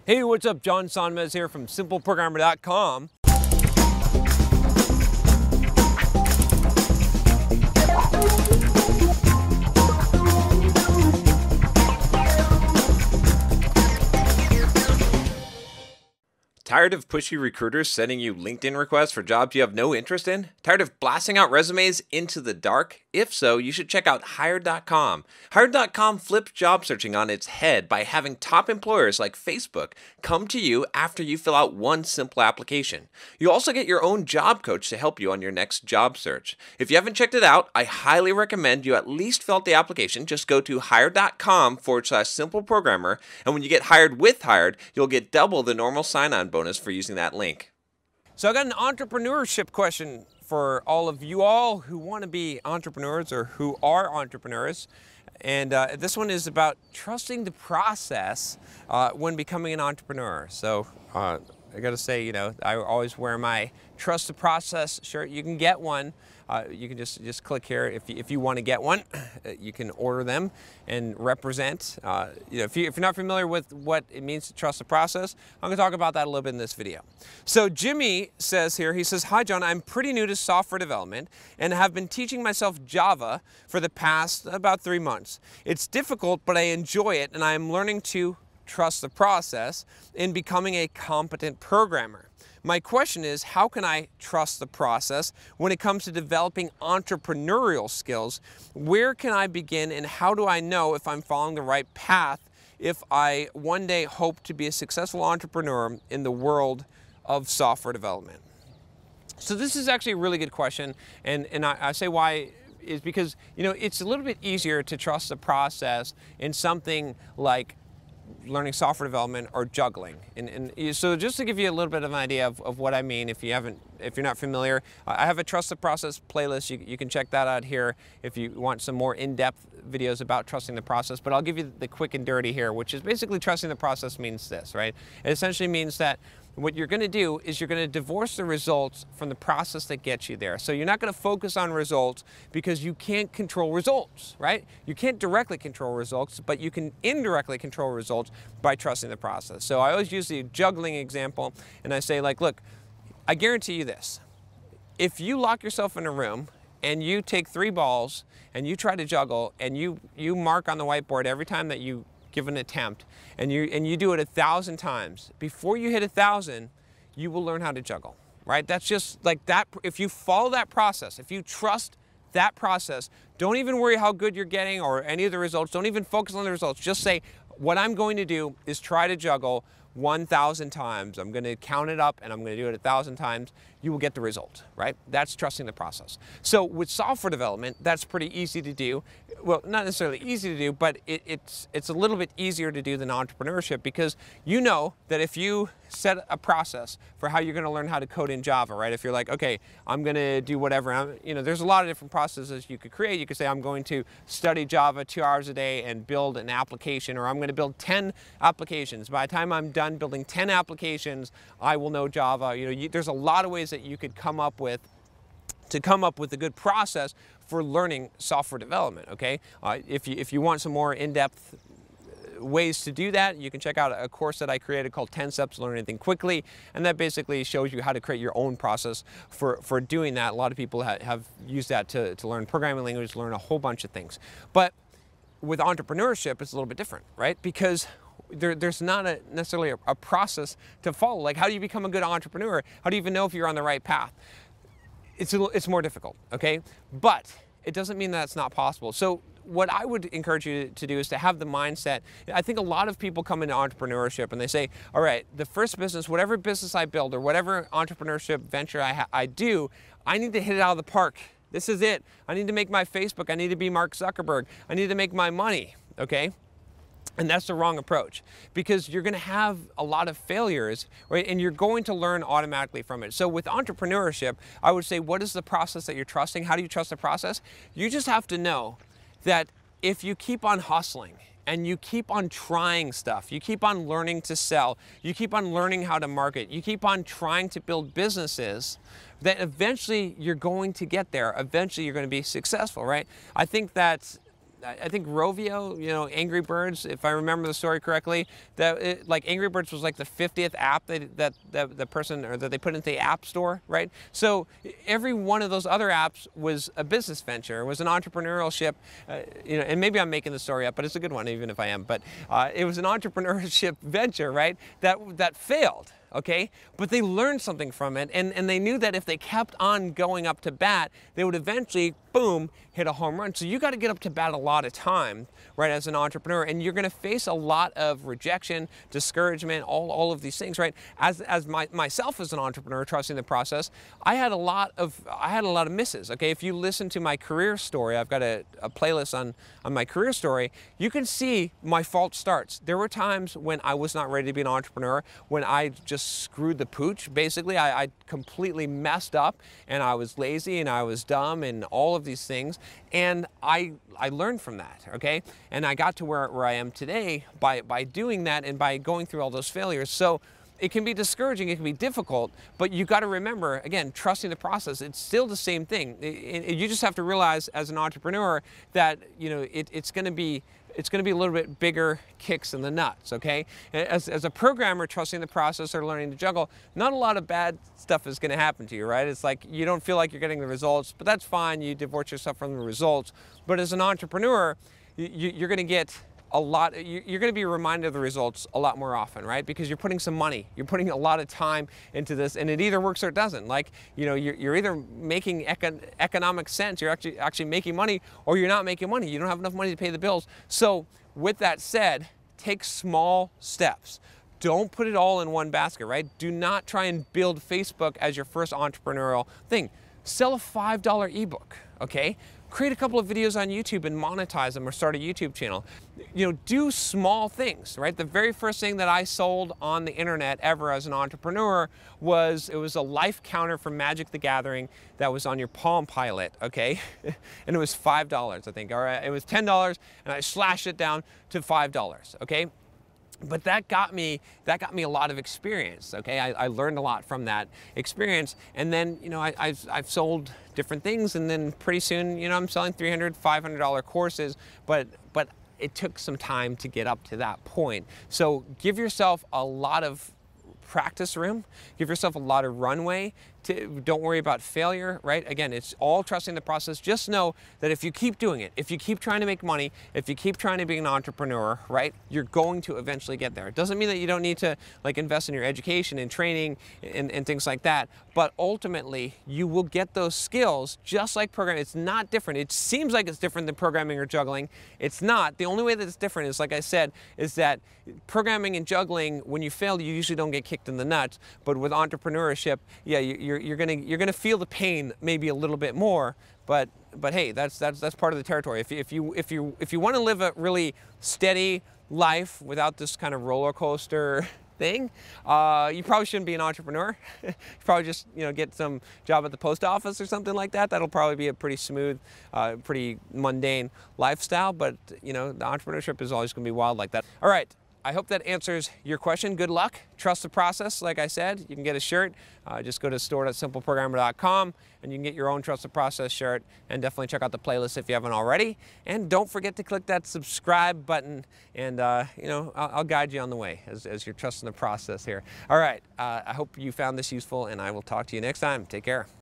Hey, what's up? John Sonmez here from simpleprogrammer.com. Tired of pushy recruiters sending you LinkedIn requests for jobs you have no interest in? Tired of blasting out resumes into the dark? If so, you should check out Hired.com. Hired.com flips job searching on its head by having top employers like Facebook come to you after you fill out one simple application. You also get your own job coach to help you on your next job search. If you haven't checked it out, I highly recommend you at least fill out the application. Just go to Hired.com/simpleprogrammer, and when you get hired with Hired, you'll get double the normal sign-on bonus for using that link. So I got an entrepreneurship question for all of you all who want to be entrepreneurs or who are entrepreneurs. And this one is about trusting the process when becoming an entrepreneur. So I got to say, I always wear my Trust the Process shirt. You can get one. You can just click here if you want to get one. You can order them and represent. If you're not familiar with what it means to trust the process, I'm going to talk about that a little bit in this video. So Jimmy says here, he says, "Hi John, I'm pretty new to software development and have been teaching myself Java for the past about 3 months. It's difficult, but I enjoy it, and I am learning to trust the process in becoming a competent programmer. My question is, how can I trust the process when it comes to developing entrepreneurial skills? Where can I begin, and how do I know if I'm following the right path if I one day hope to be a successful entrepreneur in the world of software development?" So this is actually a really good question, and I say why is because it's a little bit easier to trust the process in something like learning software development or juggling. And so just to give you a little bit of an idea of what I mean, if you're not familiar, I have a Trust the Process playlist. You can check that out here if you want some more in-depth videos about trusting the process. But I'll give you the quick and dirty here, which is basically trusting the process means this, right? It essentially means that what you're going to do is you're going to divorce the results from the process that gets you there. So you're not going to focus on results because you can't control results, right? You can't directly control results, but you can indirectly control results by trusting the process. So I always use the juggling example, and I say, like, look, I guarantee you this. If you lock yourself in a room and you take 3 balls and you try to juggle and you mark on the whiteboard every time that you give an attempt, and you do it 1,000 times, before you hit 1,000, you will learn how to juggle, right? That's just like that. If you follow that process, if you trust that process, don't even worry how good you're getting or any of the results. Don't even focus on the results. Just say, what I'm going to do is try to juggle 1,000 times. I'm going to count it up and I'm going to do it 1,000 times. You will get the result, right? That's trusting the process. So with software development, that's pretty easy to do. Well, not necessarily easy to do, but it's a little bit easier to do than entrepreneurship, because you know that if you set a process for how you're going to learn how to code in Java, right? If you're like, okay, I'm going to do whatever. There's a lot of different processes you could create. You could say, I'm going to study Java 2 hours a day and build an application, or I'm going to build 10 applications. By the time I'm done building 10 applications, I will know Java. There's a lot of ways that you could come up with a good process for learning software development, okay? If you want some more in-depth ways to do that, you can check out a course that I created called 10 Steps to Learn Anything Quickly, and that basically shows you how to create your own process for doing that. A lot of people have used that to learn programming language, learn a whole bunch of things. But with entrepreneurship, it's a little bit different, right? Because there's not necessarily a process to follow. Like, how do you become a good entrepreneur? How do you even know if you're on the right path? It's more difficult, okay? But it doesn't mean that it's not possible. So what I would encourage you to do is to have the mindset. I think a lot of people come into entrepreneurship and they say, all right, the first business, whatever business I build or whatever entrepreneurship venture I do, I need to hit it out of the park. This is it. I need to make my Facebook. I need to be Mark Zuckerberg. I need to make my money, okay? And that's the wrong approach, because you're going to have a lot of failures, right? And you're going to learn automatically from it. So with entrepreneurship, I would say, what is the process that you're trusting? How do you trust the process? You just have to know that if you keep on hustling and you keep on trying stuff, you keep on learning to sell, you keep on learning how to market, you keep on trying to build businesses, that eventually you're going to get there. Eventually you're going to be successful, right? I think that I think Rovio, you know, Angry Birds, if I remember the story correctly, that like Angry Birds was like the 50th app that the person, or that they put into the app store, right? So every one of those other apps was a business venture, was an entrepreneurship, you know, and maybe I'm making the story up, but it's a good one even if I am, but it was an entrepreneurship venture, right, that failed. Okay, but they learned something from it, and they knew that if they kept on going up to bat, they would eventually, boom, hit a home run. So you got to get up to bat a lot of time, right, as an entrepreneur, and you're going to face a lot of rejection, discouragement, all of these things, right? Myself as an entrepreneur, trusting the process, I had a lot of misses. Okay, if you listen to my career story, I've got a playlist on my career story. You can see my false starts. There were times when I was not ready to be an entrepreneur, when I just screwed the pooch. Basically, I completely messed up, and I was lazy, and I was dumb, and all of these things. And I learned from that, okay? And I got to where I am today by doing that and by going through all those failures. So it can be discouraging, it can be difficult, but you got to remember, again, trusting the process. It's still the same thing. You just have to realize as an entrepreneur that, you know, it's going to be a little bit bigger kicks in the nuts, okay? As a programmer, trusting the process or learning to juggle, not a lot of bad stuff is gonna happen to you, right? It's like you don't feel like you're getting the results, but that's fine. You divorce yourself from the results. But as an entrepreneur, you're gonna get a lot, you're going to be reminded of the results a lot more often, right? Because you're putting some money, you're putting a lot of time into this, and it either works or it doesn't. Like, you know, you're either making economic sense, you're actually making money, or you're not making money. You don't have enough money to pay the bills. So with that said, take small steps. Don't put it all in one basket, right? Do not try and build Facebook as your first entrepreneurial thing. Sell a $5 ebook, okay? Create a couple of videos on YouTube and monetize them, or start a YouTube channel. You know, do small things, right? The very first thing that I sold on the internet ever as an entrepreneur was a life counter from Magic the Gathering that was on your Palm Pilot, okay? And it was $5, I think, or it was $10, and I slashed it down to $5, okay? But that got me a lot of experience, okay? I learned a lot from that experience, and then, you know, I've sold different things, and then pretty soon, you know, I'm selling $300, $500 courses, but it took some time to get up to that point. So give yourself a lot of practice room, give yourself a lot of runway. Don't worry about failure, right? Again, it's all trusting the process. Just know that if you keep doing it, if you keep trying to make money, if you keep trying to be an entrepreneur, right, you're going to eventually get there. It doesn't mean that you don't need to like invest in your education and training and things like that, but ultimately you will get those skills just like programming. It's not different. It seems like it's different than programming or juggling. It's not. The only way that it's different is, like I said, is that programming and juggling, when you fail, you usually don't get kicked in the nuts, but with entrepreneurship, yeah, you're gonna feel the pain maybe a little bit more, but hey, that's part of the territory. If you want to live a really steady life without this kind of roller coaster thing, you probably shouldn't be an entrepreneur. You probably just, you know, get some job at the post office or something like that. That'll probably be a pretty smooth, pretty mundane lifestyle. But you know, the entrepreneurship is always going to be wild like that. All right. I hope that answers your question. Good luck. Trust the process. Like I said, you can get a shirt. Just go to store.simpleprogrammer.com and you can get your own Trust the Process shirt, and definitely check out the playlist if you haven't already. And don't forget to click that subscribe button, and you know, I'll guide you on the way as you're trusting the process here. All right. I hope you found this useful, and I will talk to you next time. Take care.